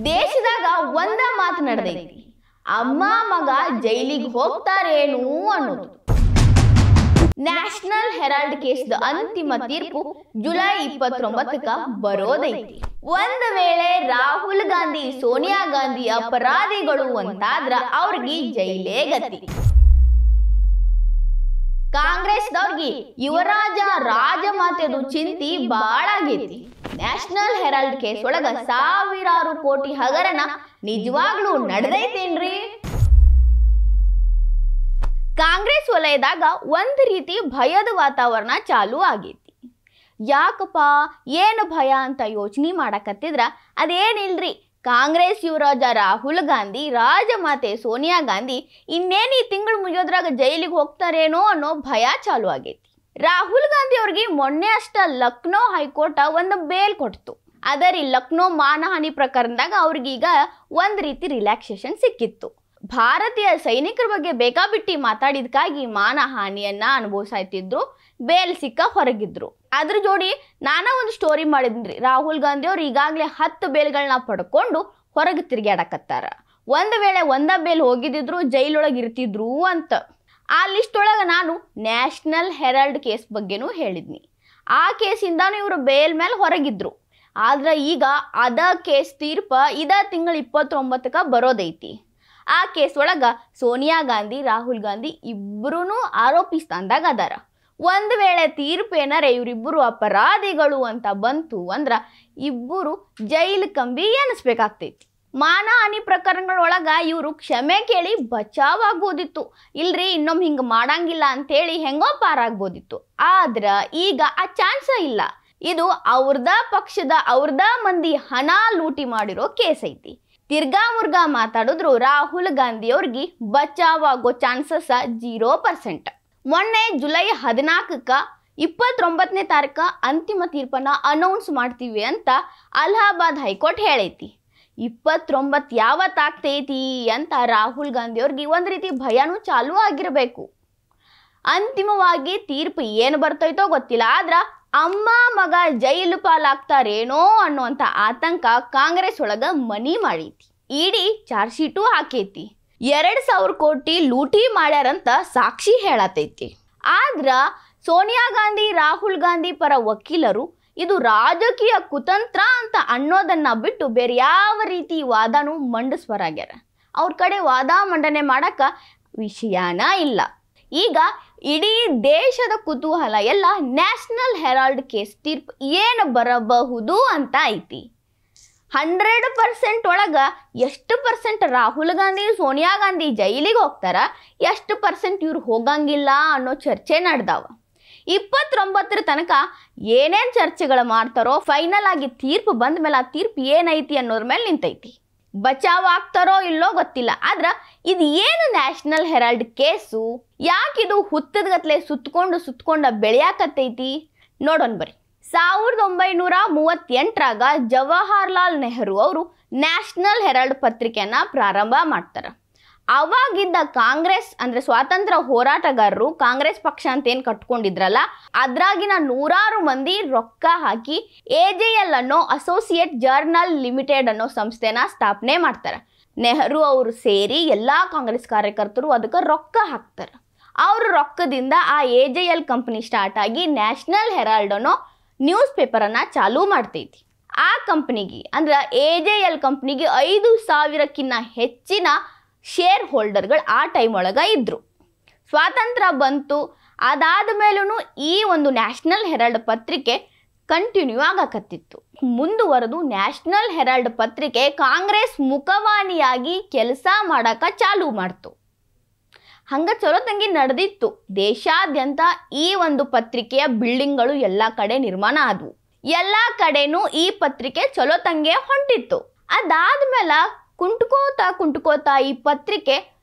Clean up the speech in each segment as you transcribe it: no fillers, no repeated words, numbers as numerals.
ದೇಶದಾಗ ಒಂದ ಮಾತು ನಡೆದೈತಿ, ಅಮ್ಮ ಮಗ ಜೈಲಿಗೆ ಹೋಗ್ತಾರೇನು ಅನ್ನೋದು. ನ್ಯಾಷನಲ್ ಹೆರಾಲ್ಡ್ ಕೇಸ್ದ ಅಂತಿಮ ತೀರ್ಪು ಜುಲೈ 29ಕ್ಕ ಬರೋದೈತಿ. ಒಂದ್ ವೇಳೆ ರಾಹುಲ್ ಗಾಂಧಿ ಸೋನಿಯಾ ಗಾಂಧಿ ಅಪರಾಧಿಗಳು ಅಂತಾದ್ರ ಅವ್ರಿಗೆ ಜೈಲೇ ಗತಿ. ಕಾಂಗ್ರೆಸ್ದವ್ರಿಗೆ ಯುವರಾಜ ರಾಜಮಾತೆದು ಚಿಂತಿ ಬಾಳ ಆಗೈತಿ. ನ್ಯಾಷನಲ್ ಹೆರಾಲ್ಡ್ ಕೇಸ್ ಒಳಗ ಸಾವಿರಾರು ಕೋಟಿ ಹಗರಣ ನಿಜವಾಗ್ಲೂ ನಡೆದೈತೇನ್ರಿ? ಕಾಂಗ್ರೆಸ್ ವಲಯದಾಗ ಒಂದ್ ರೀತಿ ಭಯದ ವಾತಾವರಣ ಚಾಲು ಆಗೈತಿ. ಯಾಕಪ್ಪ ಏನು ಭಯ ಅಂತ ಯೋಚನೆ ಮಾಡಕತ್ತಿದ್ರ ಅದೇನಿಲ್ರಿ, ಕಾಂಗ್ರೆಸ್ ಯುವರಾಜ ರಾಹುಲ್ ಗಾಂಧಿ ರಾಜಮಾತೆ ಸೋನಿಯಾ ಗಾಂಧಿ ಇನ್ನೇನು ಈ ತಿಂಗಳು ಮುಗಿಯೋದ್ರಾಗ ಜೈಲಿಗೆ ಹೋಗ್ತಾರೇನೋ ಅನ್ನೋ ಭಯ ಚಾಲು ಆಗೈತಿ. ರಾಹುಲ್ ಗಾಂಧಿ ಅವ್ರಿಗೆ ಮೊನ್ನೆ ಅಷ್ಟ ಲಕ್ನೋ ಹೈಕೋರ್ಟ್ ಒಂದು ಬೇಲ್ ಕೊಡ್ತು. ಅದರಿ ಲಕ್ನೋ ಮಾನಹಾನಿ ಪ್ರಕರಣದಾಗ ಅವ್ರಿಗೀಗ ಒಂದ್ ರೀತಿ ರಿಲ್ಯಾಕ್ಸೇಷನ್ ಸಿಕ್ಕಿತ್ತು. ಭಾರತೀಯ ಸೈನಿಕರ ಬಗ್ಗೆ ಬೇಕಾಬಿಟ್ಟಿ ಮಾತಾಡಿದ್ಕಾಗಿ ಮಾನಹಾನಿಯನ್ನ ಅನುಭವಿಸ್ತಿದ್ರು, ಬೇಲ್ ಸಿಕ್ಕ ಹೊರಗಿದ್ರು. ಅದ್ರ ಜೋಡಿ ನಾನ ಒಂದು ಸ್ಟೋರಿ ಮಾಡಿದ್ರಿ, ರಾಹುಲ್ ಗಾಂಧಿ ಅವ್ರು ಈಗಾಗಲೇ 10 ಬೇಲ್ಗಳನ್ನ ಪಡ್ಕೊಂಡು ಹೊರಗೆ ತಿರುಗಾಡಕತ್ತಾರ. ಒಂದ್ ವೇಳೆ ಒಂದ ಬೇಲ್ ಹೋಗಿದ್ರು ಜೈಲೊಳಗೆ ಇರ್ತಿದ್ರು ಅಂತ. ಆ ಲಿಸ್ಟ್ ಒಳಗೆ ನಾನು ನ್ಯಾಷನಲ್ ಹೆರಾಲ್ಡ್ ಕೇಸ್ ಬಗ್ಗೆನೂ ಹೇಳಿದ್ನಿ. ಆ ಕೇಸಿಂದಾನು ಇವರು ಬೇಲ್ ಮೇಲೆ ಹೊರಗಿದ್ರು. ಆದ್ರೆ ಈಗ ಅದ ಕೇಸ್ ತೀರ್ಪ ಇದ ತಿಂಗಳ 29ಕ್ಕ ಬರೋದೈತಿ. ಆ ಕೇಸ್ ಒಳಗ ಸೋನಿಯಾ ಗಾಂಧಿ ರಾಹುಲ್ ಗಾಂಧಿ ಇಬ್ಬರೂ ಆರೋಪಿ ಸ್ಥಾನದಾಗ ಅದಾರ. ಒಂದ್ ವೇಳೆ ತೀರ್ಪು ಏನಾರ ಇವರಿಬ್ಬರು ಅಪರಾಧಿಗಳು ಅಂತ ಬಂತು ಅಂದ್ರ ಇಬ್ಬರು ಜೈಲು ಕಂಬಿ ಎನಿಸ್ಬೇಕಾಗ್ತೈತಿ. ಮಾನಹಾನಿ ಪ್ರಕರಣಗಳೊಳಗ ಇವರು ಕ್ಷಮೆ ಕೇಳಿ ಬಚಾವಾಗ್ಬೋದಿತ್ತು, ಇಲ್ರಿ ಇನ್ನೊಮ್ಮೆ ಹಿಂಗ ಮಾಡಂಗಿಲ್ಲ ಅಂತೇಳಿ ಹೆಂಗೋ ಪಾರಾಗ್ಬೋದಿತ್ತು. ಆದ್ರ ಈಗ ಆ ಚಾನ್ಸ ಇಲ್ಲ. ಇದು ಅವ್ರದ ಪಕ್ಷದ ಅವ್ರದ ಮಂದಿ ಹಣ ಲೂಟಿ ಮಾಡಿರೋ ಕೇಸ್ ಐತಿ. ತಿರ್ಗಾ ಮುರ್ಗಾ ಮಾತಾಡಿದ್ರು ರಾಹುಲ್ ಗಾಂಧಿ ಅವ್ರಿಗೆ ಬಚಾವಾಗೋ ಚಾನ್ಸಸ್ 0%. ಮೊನ್ನೆ ಜುಲೈ 14ಕ್ಕ 29ನೇ ತಾರೀಕ ಅಂತಿಮ ತೀರ್ಪನ್ನ ಅನೌನ್ಸ್ ಮಾಡ್ತೀವಿ ಅಂತ ಅಲಹಾಬಾದ್ ಹೈಕೋರ್ಟ್ ಹೇಳೈತಿ. 29 ಯಾವತ್ತಾಗ್ತೈತಿ ಅಂತ ರಾಹುಲ್ ಗಾಂಧಿ ಅವ್ರಿಗೆ ಒಂದ್ ರೀತಿ ಭಯನೂ ಚಾಲೂ ಆಗಿರ್ಬೇಕು. ಅಂತಿಮವಾಗಿ ತೀರ್ಪು ಏನು ಬರ್ತೈತೋ ಗೊತ್ತಿಲ್ಲ, ಆದ್ರ ಅಮ್ಮ ಮಗ ಜೈಲು ಪಾಲಾಗ್ತಾರೇನೋ ಅನ್ನುವಂಥ ಆತಂಕ ಕಾಂಗ್ರೆಸ್ ಒಳಗ ಮನಿ ಮಾಡೈತಿ. ಇಡೀ ಚಾರ್ಜ್ ಶೀಟು ಹಾಕೈತಿ. 2,000 ಕೋಟಿ ಲೂಟಿ ಮಾಡ್ಯಾರಂತ ಸಾಕ್ಷಿ ಹೇಳತೈತಿ. ಆದ್ರ ಸೋನಿಯಾ ಗಾಂಧಿ ರಾಹುಲ್ ಗಾಂಧಿ ಪರ ವಕೀಲರು ಇದು ರಾಜಕೀಯ ಕುತಂತ್ರ ಅಂತ ಅನ್ನೋದನ್ನ ಬಿಟ್ಟು ಬೇರೆ ಯಾವ ರೀತಿ ವಾದನೂ ಮಂಡಿಸ್ವರಾಗ್ಯಾರ. ಅವ್ರ ಕಡೆ ವಾದ ಮಂಡನೆ ಮಾಡಕ ವಿಷಯನ ಇಲ್ಲ. ಈಗ ಇಡೀ ದೇಶದ ಕುತೂಹಲ ಎಲ್ಲ ನ್ಯಾಷನಲ್ ಹೆರಾಲ್ಡ್ ಕೇಸ್ ತೀರ್ಪು ಏನು ಬರಬಹುದು ಅಂತ ಐತಿ. 100% ಒಳಗ ಎಷ್ಟು % ರಾಹುಲ್ ಗಾಂಧಿ ಸೋನಿಯಾ ಗಾಂಧಿ ಜೈಲಿಗೆ ಹೋಗ್ತಾರ, ಎಷ್ಟು % ಇವ್ರು ಹೋಗಂಗಿಲ್ಲ ಅನ್ನೋ ಚರ್ಚೆ ನಡೆದಾವ. 29ರ ತನಕ ಏನೇನು ಚರ್ಚೆಗಳು ಮಾಡ್ತಾರೋ ಫೈನಲ್ ಆಗಿ ತೀರ್ಪು ಬಂದ ಮೇಲೆ ಆ ತೀರ್ಪು ಏನೈತಿ ಅನ್ನೋದ್ರ ಮೇಲೆ ನಿಂತೈತಿ. ಬಚಾವ್ ಆಗ್ತಾರೋ ಇಲ್ಲೋ ಗೊತ್ತಿಲ್ಲ, ಆದ್ರ ಇದು ಏನು ನ್ಯಾಷನಲ್ ಹೆರಾಲ್ಡ್ ಕೇಸು, ಯಾಕಿದು ಹುತ್ತದಗತ್ಲೆ ಸುತ್ಕೊಂಡ ಬೆಳೆಯಾಕತ್ತೈತಿ ನೋಡೋಣ ಬರ್ರಿ. 1938ರಾಗ ಜವಾಹರ್ಲಾಲ್ ನೆಹರು ಅವರು ನ್ಯಾಷನಲ್ ಹೆರಾಲ್ಡ್ ಪತ್ರಿಕೆಯನ್ನ ಪ್ರಾರಂಭ ಮಾಡ್ತಾರ. ಅವಾಗಿದ್ದ ಕಾಂಗ್ರೆಸ್ ಅಂದ್ರೆ ಸ್ವಾತಂತ್ರ್ಯ ಹೋರಾಟಗಾರರು ಕಾಂಗ್ರೆಸ್ ಪಕ್ಷ ಅಂತ ಏನ್ ಕಟ್ಕೊಂಡಿದ್ರಲ್ಲ, ಅದ್ರಾಗಿನ 100 ಮಂದಿ ರೊಕ್ಕ ಹಾಕಿ AJL ಅನ್ನೋ ಅಸೋಸಿಯೇಟ್ ಜರ್ನಲ್ ಲಿಮಿಟೆಡ್ ಅನ್ನೋ ಸಂಸ್ಥೆನ ಸ್ಥಾಪನೆ ಮಾಡ್ತಾರೆ. ನೆಹರು ಅವರು ಸೇರಿ ಎಲ್ಲಾ ಕಾಂಗ್ರೆಸ್ ಕಾರ್ಯಕರ್ತರು ಅದಕ್ಕೆ ರೊಕ್ಕ ಹಾಕ್ತಾರ. ಅವ್ರ ರೊಕ್ಕದಿಂದ ಆ AJL ಕಂಪನಿ ಸ್ಟಾರ್ಟ್ ಆಗಿ ನ್ಯಾಷನಲ್ ಹೆರಾಲ್ಡ್ ಅನ್ನೋ ನ್ಯೂಸ್ ಪೇಪರ್ ಅನ್ನ ಚಾಲೂ ಮಾಡ್ತೈತಿ. ಆ ಕಂಪನಿಗೆ ಅಂದ್ರೆ AJL ಕಂಪನಿಗೆ 5,000ಕ್ಕಿಂತ ಹೆಚ್ಚಿನ ಶೇರ್ ಹೋಲ್ಡರ್ಗಳು ಆ ಟೈಮ್ ಒಳಗ ಇದ್ರು. ಸ್ವಾತಂತ್ರ್ಯ ಬಂತು, ಅದಾದ ಮೇಲೂ ಈ ಒಂದು ನ್ಯಾಷನಲ್ ಹೆರಾಲ್ಡ್ ಪತ್ರಿಕೆ ಕಂಟಿನ್ಯೂ ಆಗಕತ್ತಿತ್ತು. ಮುಂದುವರೆದು ನ್ಯಾಷನಲ್ ಹೆರಾಲ್ಡ್ ಪತ್ರಿಕೆ ಕಾಂಗ್ರೆಸ್ ಮುಖವಾಣಿಯಾಗಿ ಕೆಲಸ ಮಾಡಕ ಚಾಲೂ ಮಾಡ್ತು. ಹಂಗ ಚಲೋ ತಂಗಿ ನಡೆದಿತ್ತು. ದೇಶಾದ್ಯಂತ ಈ ಒಂದು ಪತ್ರಿಕೆಯ ಬಿಲ್ಡಿಂಗ್ಗಳು ಎಲ್ಲ ಕಡೆ ನಿರ್ಮಾಣ ಆದವು. ಎಲ್ಲ ಕಡೆನೂ ಈ ಪತ್ರಿಕೆ ಚಲೋ ತಂಗೆ ಹೊಂಟಿತ್ತು. ಅದಾದ್ಮೇಲೆ ಕುಂಟ್ಕೋತ ಈ ಪತ್ರಿಕೆ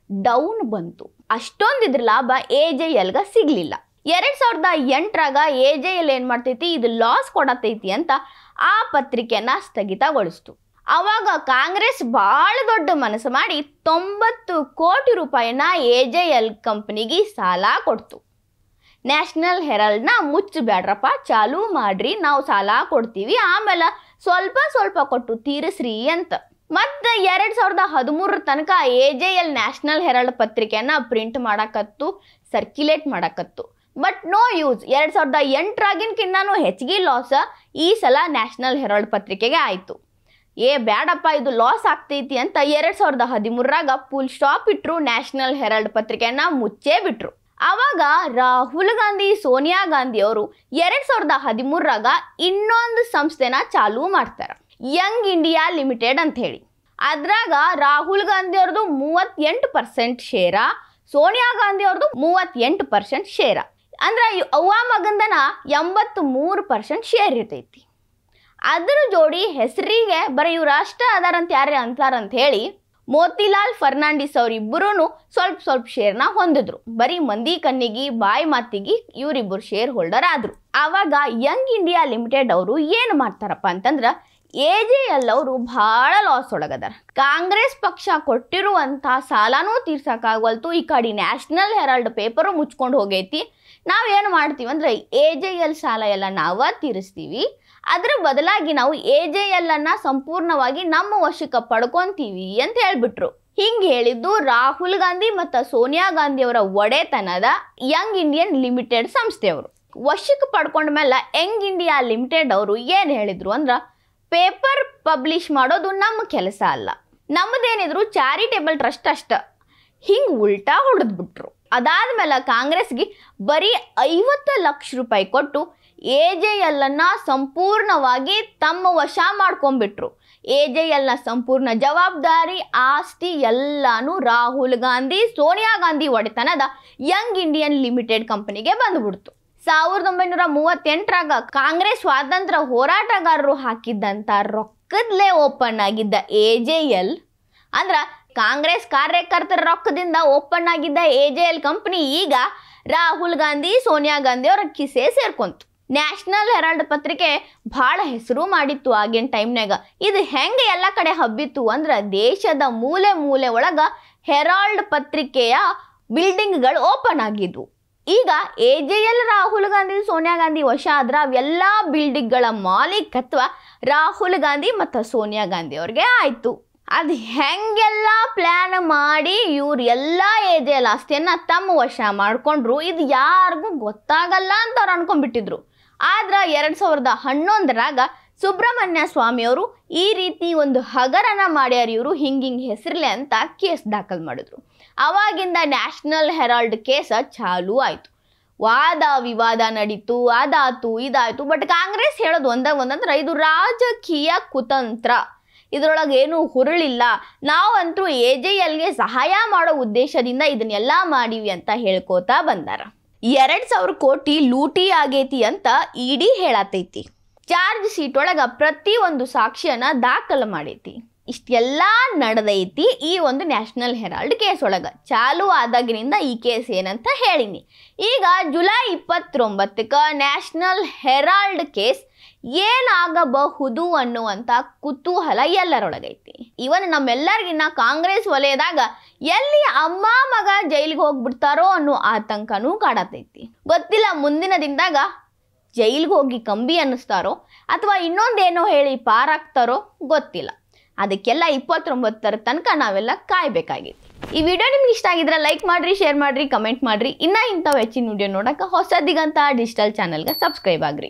ಡೌನ್ ಬಂತು. ಅಷ್ಟೊಂದಿದ್ರ ಲಾಭ AJLಗ ಸಿಗ್ಲಿಲ್ಲ. 2008ರಾಗ AJL ಏನ್ ಮಾಡ್ತೈತಿ, ಇದು ಲಾಸ್ ಕೊಡತೈತಿ ಅಂತ ಆ ಪತ್ರಿಕೆಯನ್ನ ಸ್ಥಗಿತಗೊಳಿಸ್ತು. ಅವಾಗ ಕಾಂಗ್ರೆಸ್ ಬಹಳ ದೊಡ್ಡ ಮನಸ್ಸು ಮಾಡಿ 90 ಕೋಟಿ ರೂಪಾಯಿನ AJL ಕಂಪನಿಗೆ ಸಾಲ ಕೊಡ್ತು. ನ್ಯಾಷನಲ್ ಹೆರಾಲ್ಡ್ನ ಮುಚ್ಚಬೇಡ್ರಪ್ಪ, ಚಾಲೂ ಮಾಡ್ರಿ, ನಾವು ಸಾಲ ಕೊಡ್ತೀವಿ, ಆಮೇಲೆ ಸ್ವಲ್ಪ ಸ್ವಲ್ಪ ಕೊಟ್ಟು ತೀರಿಸ್ರಿ ಅಂತ. ಮತ್ತು 2013 ತನಕ AJL ನ್ಯಾಷನಲ್ ಹೆರಾಲ್ಡ್ ಪತ್ರಿಕೆಯನ್ನು ಪ್ರಿಂಟ್ ಮಾಡಕತ್ತು, ಸರ್ಕ್ಯುಲೇಟ್ ಮಾಡಕತ್ತು. But no use. 2008ರಾಗಿನ್ಕಿನ್ನೂ ಹೆಚ್ಚಿಗೆ ಲಾಸ್ ಈ ಸಲ ನ್ಯಾಷನಲ್ ಹೆರಾಲ್ಡ್ ಪತ್ರಿಕೆಗೆ ಆಯಿತು. ಬ್ಯಾಡಪ್ಪ ಇದು ಲಾಸ್ ಆಗ್ತೈತಿ ಅಂತ 2013ರಾಗ ಫುಲ್ ಸ್ಟಾಪ್ ಇಟ್ಟರು. ನ್ಯಾಷನಲ್ ಹೆರಾಲ್ಡ್ ಪತ್ರಿಕೆಯನ್ನು ಮುಚ್ಚೇ ಬಿಟ್ರು. ಆವಾಗ ರಾಹುಲ್ ಗಾಂಧಿ, ಸೋನಿಯಾ ಗಾಂಧಿ ಅವರು 2013ರಾಗ ಇನ್ನೊಂದು ಸಂಸ್ಥೆನ ಚಾಲೂ ಮಾಡ್ತಾರೆ, ಯಂಗ್ ಇಂಡಿಯಾ ಲಿಮಿಟೆಡ್ ಅಂತ ಹೇಳಿ. ಅದ್ರಾಗ ರಾಹುಲ್ ಗಾಂಧಿ ಅವ್ರದ್ದು 38% ಶೇರ, ಸೋನಿಯಾ ಗಾಂಧಿ ಅವ್ರದ್ದು 38% ಶೇರ. ಅಂದ್ರೆ ಅವ್ವ ಮಗಂದನ 83% ಶೇರ್ ಇರ್ತೈತಿ. ಅದ್ರ ಜೋಡಿ ಹೆಸರಿಗೆ ಬರೀ ಇವ್ರು ಅಷ್ಟ ಅದಾರಂತ ಯಾರೇ ಅಂತಾರಂತ ಹೇಳಿ ಮೋತಿಲಾಲ್ ಫರ್ನಾಂಡಿಸ್ ಅವರಿಬ್ಬರೂ ಸ್ವಲ್ಪ ಶೇರ್ನ ಹೊಂದಿದ್ರು. ಬರೀ ಮಂದಿ ಕಣ್ಣಿಗೆ ಬಾಯಿ ಮಾತಿಗೆ ಇವರಿಬ್ಬರು ಶೇರ್ ಹೋಲ್ಡರ್ ಆದ್ರು. ಆವಾಗ ಯಂಗ್ ಇಂಡಿಯಾ ಲಿಮಿಟೆಡ್ ಅವರು ಏನು ಮಾಡ್ತಾರಪ್ಪ ಅಂತಂದ್ರೆ AJL ಅವರು ಭಾಳ ಲಾಸ್ ಒಳಗದಾರ. ಕಾಂಗ್ರೆಸ್ ಪಕ್ಷ ಕೊಟ್ಟಿರುವಂಥ ಸಾಲನೂ ತೀರ್ಸಕ್ಕಾಗವಲ್ತು, ಈ ಕಡೆ ನ್ಯಾಷನಲ್ ಹೆರಾಲ್ಡ್ ಪೇಪರು ಮುಚ್ಕೊಂಡು ಹೋಗೈತಿ. ನಾವೇನು ಮಾಡ್ತೀವಿ ಅಂದರೆ AJL ಸಾಲ ಎಲ್ಲ ನಾವೇ ತೀರಿಸ್ತೀವಿ, ಅದ್ರ ಬದಲಾಗಿ ನಾವು AJL ಸಂಪೂರ್ಣವಾಗಿ ನಮ್ಮ ವಶಕ್ಕೆ ಪಡ್ಕೊತೀವಿ ಅಂತ ಹೇಳಿಬಿಟ್ರು. ಹಿಂಗೆ ಹೇಳಿದ್ದು ರಾಹುಲ್ ಗಾಂಧಿ ಮತ್ತು ಸೋನಿಯಾ ಗಾಂಧಿ ಅವರ ಒಡೆತನದ ಯಂಗ್ ಇಂಡಿಯನ್ ಲಿಮಿಟೆಡ್ ಸಂಸ್ಥೆಯವರು. ವಶಕ್ಕೆ ಪಡ್ಕೊಂಡ ಮೇಲೆ ಯಂಗ್ ಇಂಡಿಯಾ ಲಿಮಿಟೆಡ್ ಅವರು ಏನು ಹೇಳಿದ್ರು ಅಂದ್ರೆ ಪೇಪರ್ ಪಬ್ಲಿಷ್ ಮಾಡೋದು ನಮ್ಮ ಕೆಲಸ ಅಲ್ಲ, ನಮ್ಮದೇನಿದ್ರು ಚಾರಿಟೇಬಲ್ ಟ್ರಸ್ಟ್ ಅಷ್ಟ. ಹಿಂಗೆ ಉಲ್ಟಾ ಹೊಡೆದ್ಬಿಟ್ರು. ಅದಾದ್ಮೇಲೆ ಕಾಂಗ್ರೆಸ್ಗೆ ಬರೀ 50 ಲಕ್ಷ ರೂಪಾಯಿ ಕೊಟ್ಟು AJL ಸಂಪೂರ್ಣವಾಗಿ ತಮ್ಮ ವಶ ಮಾಡ್ಕೊಂಡ್ಬಿಟ್ರು. AJL ಸಂಪೂರ್ಣ ಜವಾಬ್ದಾರಿ, ಆಸ್ತಿ ಎಲ್ಲಾನು ರಾಹುಲ್ ಗಾಂಧಿ, ಸೋನಿಯಾ ಗಾಂಧಿ ಒಡೆತನದ ಯಂಗ್ ಇಂಡಿಯನ್ ಲಿಮಿಟೆಡ್ ಕಂಪನಿಗೆ ಬಂದ್ಬಿಡ್ತು. 1938ರಾಗ ಕಾಂಗ್ರೆಸ್ ಸ್ವಾತಂತ್ರ್ಯ ಹೋರಾಟಗಾರರು ಹಾಕಿದ್ದಂಥ ರೊಕ್ಕದಲ್ಲೇ ಓಪನ್ ಆಗಿದ್ದ AJL ಅಂದ್ರೆ ಕಾಂಗ್ರೆಸ್ ಕಾರ್ಯಕರ್ತರ ರೊಕ್ಕದಿಂದ ಓಪನ್ ಆಗಿದ್ದ AJL ಕಂಪನಿ ಈಗ ರಾಹುಲ್ ಗಾಂಧಿ, ಸೋನಿಯಾ ಗಾಂಧಿ ಅವರ ಕಿಸೆ ಸೇರ್ಕೊಂತು. ನ್ಯಾಷನಲ್ ಹೆರಾಲ್ಡ್ ಪತ್ರಿಕೆ ಭಾಳ ಹೆಸರು ಮಾಡಿತ್ತು ಆಗಿನ ಟೈಮ್ನಾಗ. ಇದು ಹೆಂಗೆ ಎಲ್ಲ ಕಡೆ ಹಬ್ಬಿತ್ತು ಅಂದ್ರೆ ದೇಶದ ಮೂಲೆ ಮೂಲೆ ಒಳಗೆ ಹೆರಾಲ್ಡ್ ಪತ್ರಿಕೆಯ ಬಿಲ್ಡಿಂಗ್ಗಳು ಓಪನ್ ಆಗಿದ್ವು. ಈಗ AJL ರಾಹುಲ್ ಗಾಂಧಿ, ಸೋನಿಯಾ ಗಾಂಧಿ ವಶ ಆದ್ರೆ ಅವೆಲ್ಲ ಬಿಲ್ಡಿಂಗ್ಗಳ ಮಾಲೀಕತ್ವ ರಾಹುಲ್ ಗಾಂಧಿ ಮತ್ತು ಸೋನಿಯಾ ಗಾಂಧಿ ಅವ್ರಿಗೆ ಆಯಿತು. ಅದು ಹೆಂಗೆಲ್ಲ ಪ್ಲ್ಯಾನ್ ಮಾಡಿ ಇವ್ರು ಎಲ್ಲ AJL ಆಸ್ತಿಯನ್ನು ತಮ್ಮ ವಶ ಮಾಡಿಕೊಂಡ್ರು, ಇದು ಯಾರಿಗೂ ಗೊತ್ತಾಗಲ್ಲ ಅಂತ ಅವ್ರು ಅನ್ಕೊಂಡ್ಬಿಟ್ಟಿದ್ರು. ಆದ್ರೆ 2011ರಾಗ ಸುಬ್ರಹ್ಮಣ್ಯ ಸ್ವಾಮಿಯವರು ಈ ರೀತಿ ಒಂದು ಹಗರಣ ಮಾಡ್ಯಾರ ಇವರು, ಹಿಂಗೆ ಹೆಸರ್ಲೆ ಅಂತ ಕೇಸ್ ದಾಖಲು ಮಾಡಿದ್ರು. ಅವಾಗಿಂದ ನ್ಯಾಷನಲ್ ಹೆರಾಲ್ಡ್ ಕೇಸ್ ಚಾಲೂ ಆಯಿತು. ವಾದ ವಿವಾದ ನಡೀತು, ಅದಾತು ಇದಾಯಿತು. ಬಟ್ ಕಾಂಗ್ರೆಸ್ ಹೇಳೋದು ಒಂದಂದ್ರೆ ಇದು ರಾಜಕೀಯ ಕುತಂತ್ರ, ಇದರೊಳಗೆ ಏನೂ ಹುರುಳಿಲ್ಲ, ನಾವಂತೂ AJLಗೆ ಸಹಾಯ ಮಾಡೋ ಉದ್ದೇಶದಿಂದ ಇದನ್ನೆಲ್ಲ ಮಾಡೀವಿ ಅಂತ ಹೇಳ್ಕೋತಾ ಬಂದಾರ. 2,000 ಕೋಟಿ ಲೂಟಿ ಆಗೈತಿ ಅಂತ ED ಹೇಳತೈತಿ. ಚಾರ್ಜ್ ಶೀಟ್ ಒಳಗೆ ಪ್ರತಿಯೊಂದು ಸಾಕ್ಷಿಯನ್ನ ದಾಖಲು ಮಾಡೈತಿ. ಇಷ್ಟೆಲ್ಲ ನಡೆದೈತಿ ಈ ಒಂದು ನ್ಯಾಷನಲ್ ಹೆರಾಲ್ಡ್ ಕೇಸ್ ಒಳಗೆ. ಚಾಲು ಆದಾಗಿನಿಂದ ಈ ಕೇಸ್ ಏನಂತ ಹೇಳಿನಿ. ಈಗ ಜುಲೈ 29ಕ್ಕೆ ನ್ಯಾಷನಲ್ ಹೆರಾಲ್ಡ್ ಕೇಸ್ ಏನಾಗಬಹುದು ಅನ್ನುವಂಥ ಕುತೂಹಲ ಎಲ್ಲರೊಳಗೈತಿ. ಇವನ್ ನಮ್ಮೆಲ್ಲರಿಗಿನ್ನ ಕಾಂಗ್ರೆಸ್ ವಲಯದಾಗ ಎಲ್ಲಿ ಅಮ್ಮ ಮಗ ಜೈಲಿಗೆ ಹೋಗ್ಬಿಡ್ತಾರೋ ಅನ್ನೋ ಆತಂಕನೂ ಕಾಡತೈತಿ. ಗೊತ್ತಿಲ್ಲ ಮುಂದಿನ ದಿನದಾಗ ಜೈಲಿಗೆ ಹೋಗಿ ಕಂಬಿ ಅನ್ನಿಸ್ತಾರೋ ಅಥವಾ ಇನ್ನೊಂದೇನೋ ಹೇಳಿ ಪಾರಾಗ್ತಾರೋ ಗೊತ್ತಿಲ್ಲ. ಅದಕ್ಕೆಲ್ಲ 29ರ ತನಕ ನಾವೆಲ್ಲ ಕಾಯ್ಬೇಕಾಗಿತ್ತು. ಈ ವಿಡಿಯೋ ನಿಮ್ಗೆ ಇಷ್ಟ ಆಗಿದ್ರೆ ಲೈಕ್ ಮಾಡ್ರಿ, ಶೇರ್ ಮಾಡ್ರಿ, ಕಮೆಂಟ್ ಮಾಡ್ರಿ. ಇನ್ನೂ ಇಂಥವು ಹೆಚ್ಚಿನ ವಿಡಿಯೋ ನೋಡಕ್ಕೆ ಹೊಸ ದಿಗಂತ ಡಿಜಿಟಲ್ ಚಾನಲ್ಗೆ ಸಬ್ಸ್ಕ್ರೈಬ್ ಆಗ್ರಿ.